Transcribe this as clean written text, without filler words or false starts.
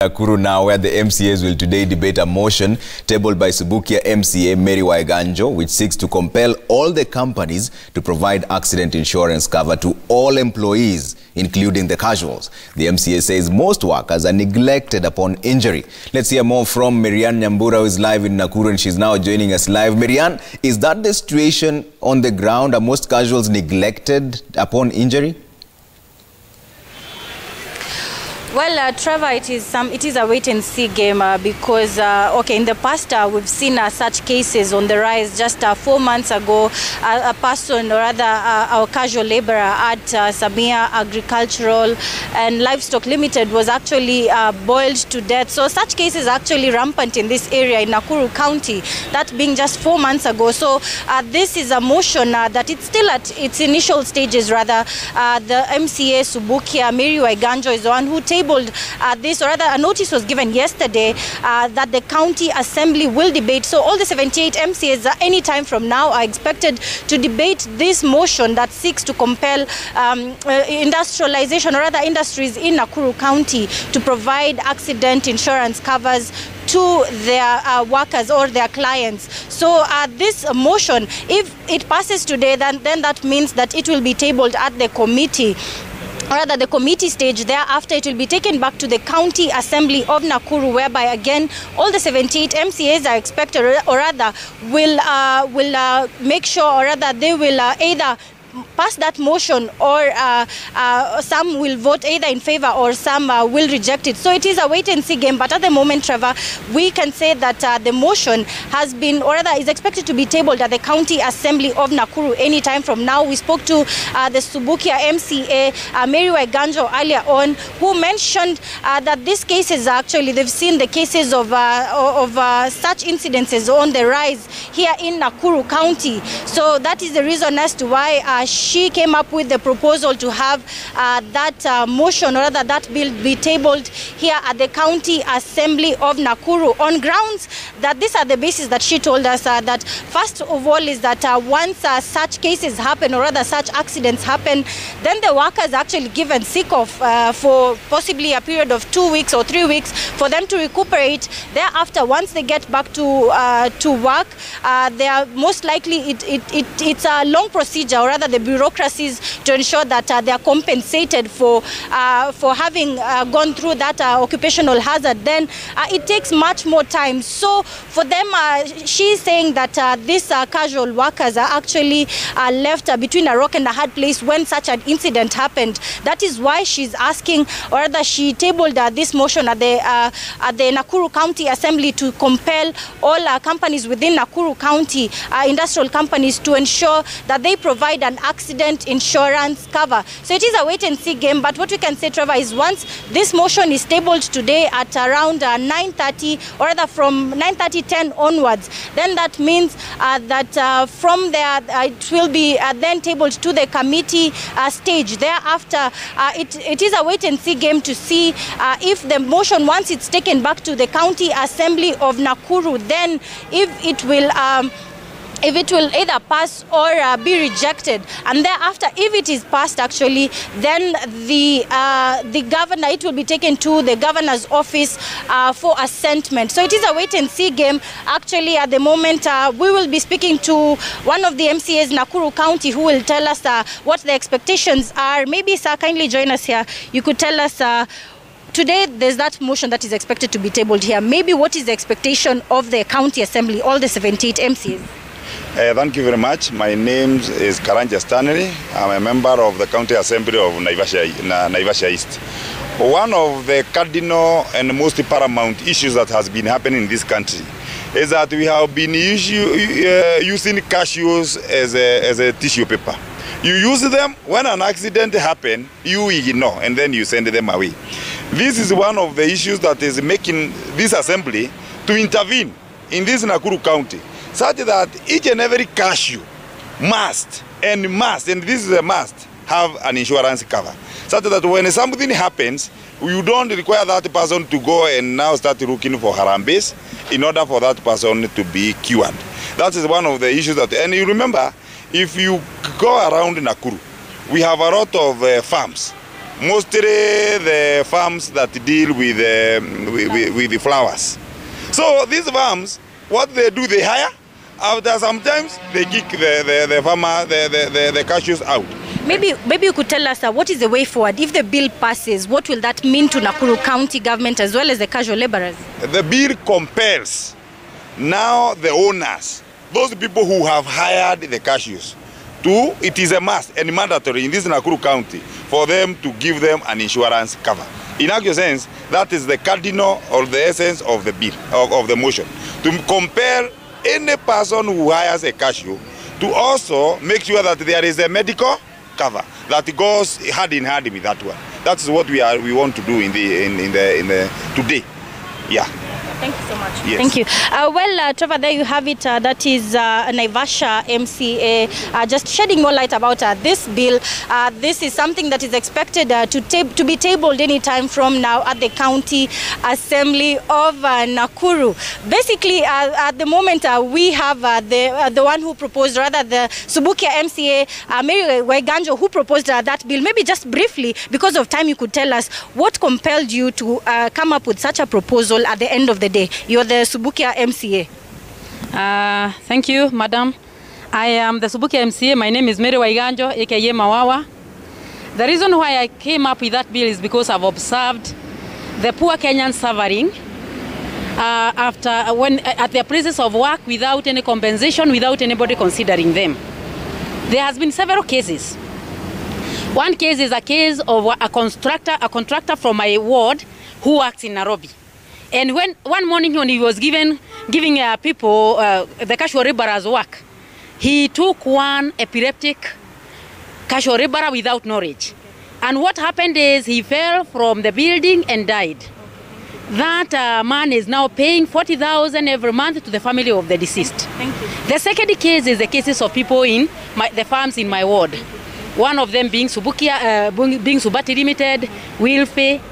Nakuru now, where the MCAs will today debate a motion tabled by Subukia MCA Mary Waiganjo, which seeks to compel all the companies to provide accident insurance cover to all employees, including the casuals. The MCA says most workers are neglected upon injury. Let's hear more from Marianne Nyambura, who is live in Nakuru, and she's now joining us live. Marianne, is that the situation on the ground? Are most casuals neglected upon injury? Well, Trevor, it is a wait-and-see game because, in the past we've seen such cases on the rise. Just 4 months ago, a person, or rather our casual laborer at Samia Agricultural and Livestock Limited was actually boiled to death. So such cases are actually rampant in this area in Nakuru County, that being just 4 months ago. So this is a motion that it's still at its initial stages, rather. The MCA Subukia Mary Waiganjo is the one who tabled this, or rather a notice was given yesterday that the county assembly will debate. So all the 78 MCAs any time from now are expected to debate this motion that seeks to compel industrialization, or rather industries in Nakuru County, to provide accident insurance covers to their workers or their clients. So this motion, if it passes today, then that means that it will be tabled at the committee, or rather the committee stage. Thereafter, it will be taken back to the County Assembly of Nakuru, whereby again all the 78 MCAs are expected, or rather will make sure, or rather they will either pass that motion, or some will vote either in favor or some will reject it. So it is a wait-and-see game. But at the moment, Trevor, we can say that the motion has been, or rather is expected to be tabled at the County Assembly of Nakuru anytime from now. We spoke to the Subukia MCA Mary Waiganjo earlier on, who mentioned that these cases actually, they've seen the cases of such incidences on the rise here in Nakuru County. So that is the reason as to why she came up with the proposal to have that motion, or rather that bill, be tabled here at the County Assembly of Nakuru, on grounds that these are the basis that she told us that first of all is that once such cases happen, or rather such accidents happen, then the workers actually given sick off for possibly a period of 2 weeks or 3 weeks for them to recuperate. Thereafter, once they get back to work, they are most likely, it's a long procedure, or rather the bureaucracies, to ensure that they are compensated for having gone through that occupational hazard. Then it takes much more time. So for them, she's saying that these casual workers are actually left between a rock and a hard place when such an incident happened. That is why she's asking, or rather she tabled this motion at the Nakuru County Assembly to compel all companies within Nakuru County, industrial companies, to ensure that they provide an accident insurance cover. So it is a wait-and-see game. But what we can say, Trevor, is once this motion is tabled today at around 9:30, or rather from 9:30, 10 onwards, then that means that from there it will be then tabled to the committee stage. Thereafter, it is a wait-and-see game to see if the motion, once it's taken back to the County Assembly of Nakuru, then if it will either pass or be rejected. And thereafter, if it is passed actually, then the governor, it will be taken to the governor's office for assentment. So it is a wait-and-see game. Actually, at the moment, we will be speaking to one of the MCAs Nakuru County, who will tell us what the expectations are. Maybe, sir, kindly join us here. You could tell us, today there's that motion that is expected to be tabled here. Maybe what is the expectation of the County Assembly, all the 78 MCAs? Thank you very much. My name is Karanja Stanley. I'm a member of the County Assembly of Naivasha East. One of the cardinal and most paramount issues that has been happening in this country is that we have been using cashews as a tissue paper. You use them, when an accident happens, you ignore, and then you send them away. This is one of the issues that is making this assembly to intervene in this Nakuru County, such that each and every cashew must, and this is a must, have an insurance cover. Such that when something happens, you don't require that person to go and now start looking for harambes in order for that person to be cured. That is one of the issues that, and you remember, if you go around Nakuru, we have a lot of farms mostly the farms that deal with the flowers. So these farms, what they do, they hire. After sometimes they kick the farmer, the cashews out. Maybe you could tell us what is the way forward? If the bill passes, what will that mean to Nakuru County government as well as the casual laborers? The bill compels now the owners, those people who have hired the cashews, it is a must and mandatory in this Nakuru County for them to give them an insurance cover. In actual sense, that is the cardinal or the essence of the bill, of the motion, to compel any person who hires a cashew to also make sure that there is a medical cover that goes hand in hand with that one. That's what we want to do in the today. Yeah. Thank you so much. Yes. Thank you. Well, Trevor, there you have it. That is Naivasha MCA just shedding more light about this bill. This is something that is expected to be tabled any time from now at the County Assembly of Nakuru. Basically, at the moment, we have the one who proposed, rather the Subukia MCA Mary Waiganjo, who proposed that bill. Maybe just briefly, because of time, you could tell us what compelled you to come up with such a proposal at the end of the day. You're the Subukia MCA. Thank you, madam. I am the Subukia MCA. My name is Mary Waiganjo, aka Mawawa. The reason why I came up with that bill is because I've observed the poor Kenyans suffering at their places of work without any compensation, without anybody considering them. There has been several cases. One case is a case of a contractor from my ward who works in Nairobi. And one morning when he was giving people, the casual laborers work, he took one epileptic casual laborer without knowledge. And what happened is he fell from the building and died. That man is now paying 40,000 every month to the family of the deceased. Thank you. The second case is the cases of people in the farms in my ward. One of them being Subukia, being Subati Limited, Wilfe,